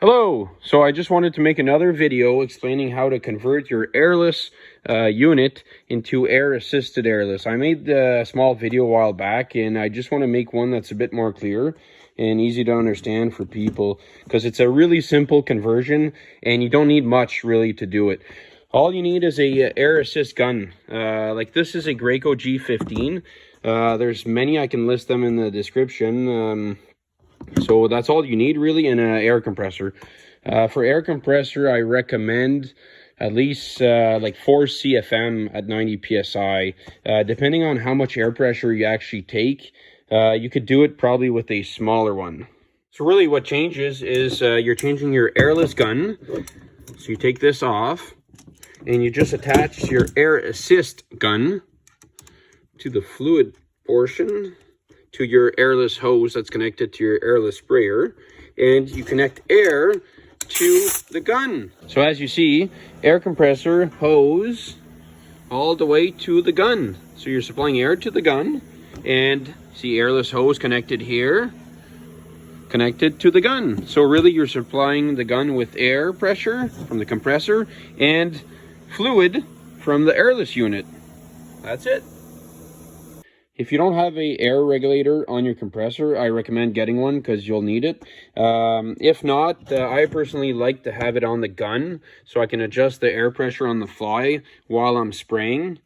Hello, so I just wanted to make another video explaining how to convert your airless unit into air-assisted airless. I made a small video a while back, and I just want to make one that's a bit more clear and easy to understand for people, because it's a really simple conversion and you don't need much really to do it. All you need is a air assist gun. Like this is a Graco G15. There's many, I can list them in the description. So that's all you need really in an air compressor. For air compressor, I recommend at least like 4 CFM at 90 PSI. Depending on how much air pressure you actually take, you could do it probably with a smaller one. So really what changes is you're changing your airless gun. So you take this off and you just attach your air assist gun to the fluid portion, to your airless hose that's connected to your airless sprayer, and you connect air to the gun. So as you see, air compressor hose all the way to the gun. So you're supplying air to the gun, and see airless hose connected here, connected to the gun. So really you're supplying the gun with air pressure from the compressor and fluid from the airless unit. That's it. If you don't have a air regulator on your compressor, I recommend getting one because you'll need it. If not, I personally like to have it on the gun so I can adjust the air pressure on the fly while I'm spraying.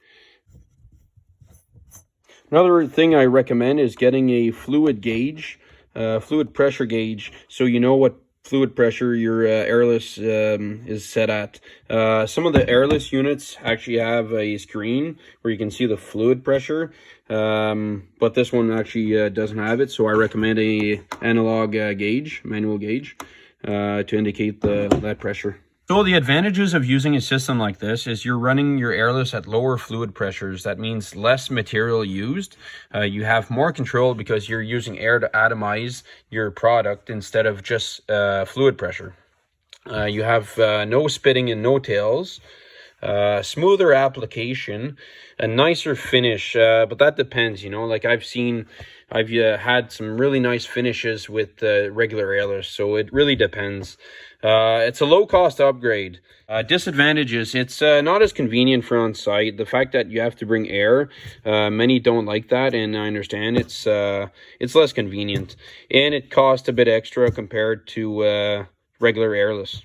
Another thing I recommend is getting a fluid gauge, fluid pressure gauge, so you know what fluid pressure your airless is set at. Some of the airless units actually have a screen where you can see the fluid pressure, but this one actually doesn't have it, so I recommend a analog gauge, manual gauge, to indicate that pressure. So the advantages of using a system like this is you're running your airless at lower fluid pressures. That means less material used. You have more control because you're using air to atomize your product instead of just fluid pressure. You have no spitting and no tails. Smoother application, a nicer finish, but that depends, you know. Like I've had some really nice finishes with regular airless, so it really depends. It's a low-cost upgrade. Disadvantages, it's not as convenient for on-site. The fact that you have to bring air, many don't like that, and I understand it's less convenient, and it costs a bit extra compared to regular airless.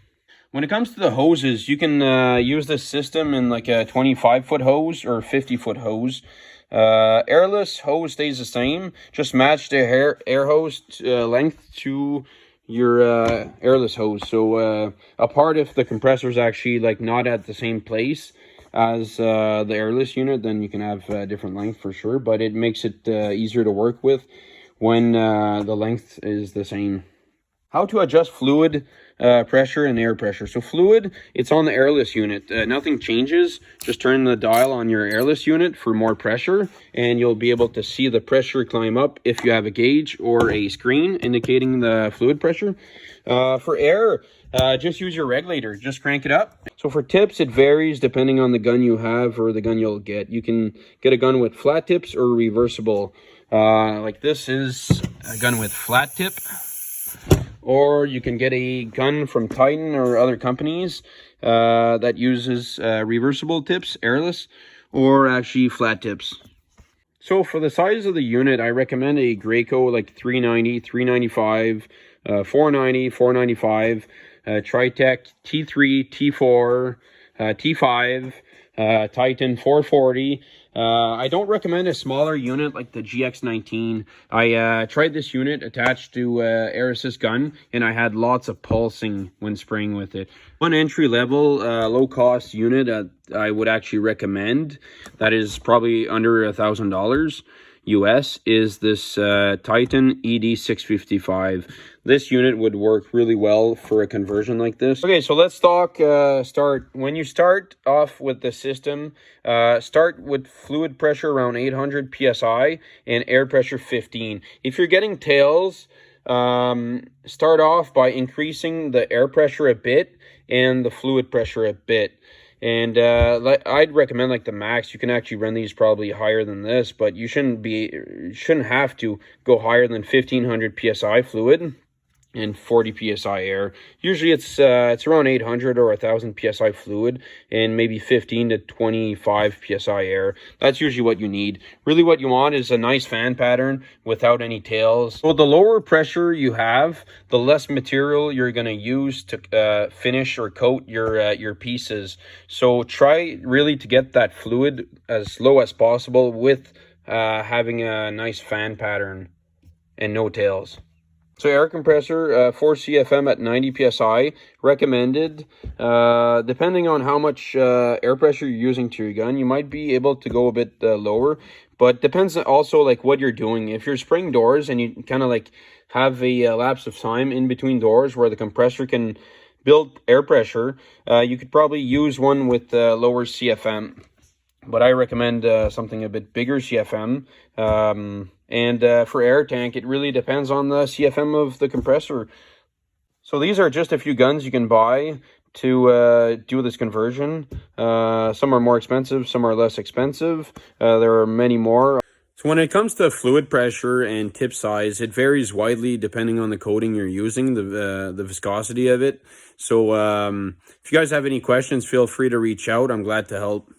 When it comes to the hoses, you can use this system in like a 25-foot hose or 50-foot hose. Airless hose stays the same. Just match the air hose length to your airless hose. So apart if the compressor is actually like not at the same place as the airless unit, then you can have a different length for sure. But it makes it easier to work with when the length is the same. How to adjust fluid pressure and air pressure. So fluid, it's on the airless unit. Nothing changes. Just turn the dial on your airless unit for more pressure, and you'll be able to see the pressure climb up if you have a gauge or a screen indicating the fluid pressure. For air, just use your regulator. Just crank it up. So for tips, it varies depending on the gun you have or the gun you'll get. You can get a gun with flat tips or reversible. Like this is a gun with flat tip. Or you can get a gun from Titan or other companies that uses reversible tips, airless, or actually flat tips. So for the size of the unit, I recommend a Graco like 390, 395, 490, 495, Tritech T3, T4, T5, Titan 440. I don't recommend a smaller unit like the GX19. I tried this unit attached to air assist gun, and I had lots of pulsing when spraying with it. One entry level low cost unit I would actually recommend, that is probably under $1,000 US, is this Titan ED655. This unit would work really well for a conversion like this. Okay, so let's talk start. When you start off with the system, start with fluid pressure around 800 PSI and air pressure 15. If you're getting tails, start off by increasing the air pressure a bit and the fluid pressure a bit. And I'd recommend like the max. You can actually run these probably higher than this, but you shouldn't have to go higher than 1500 PSI fluid. and 40 psi air. Usually it's around 800 or 1000 psi fluid and maybe 15 to 25 psi air. That's usually what you need. Really what you want is a nice fan pattern without any tails. So the lower pressure you have, the less material you're going to use to finish or coat your pieces. So try really to get that fluid as low as possible with having a nice fan pattern and no tails. So air compressor, 4 CFM at 90 psi, recommended. Depending on how much air pressure you're using to your gun, you might be able to go a bit lower, but depends also like what you're doing. If you're spraying doors and you kind of like have a lapse of time in between doors where the compressor can build air pressure, you could probably use one with lower CFM. But I recommend something a bit bigger CFM. And for air tank, it really depends on the CFM of the compressor. So these are just a few guns you can buy to do this conversion. Some are more expensive, some are less expensive. There are many more. So when it comes to fluid pressure and tip size, it varies widely depending on the coating you're using, the viscosity of it. So if you guys have any questions, feel free to reach out. I'm glad to help.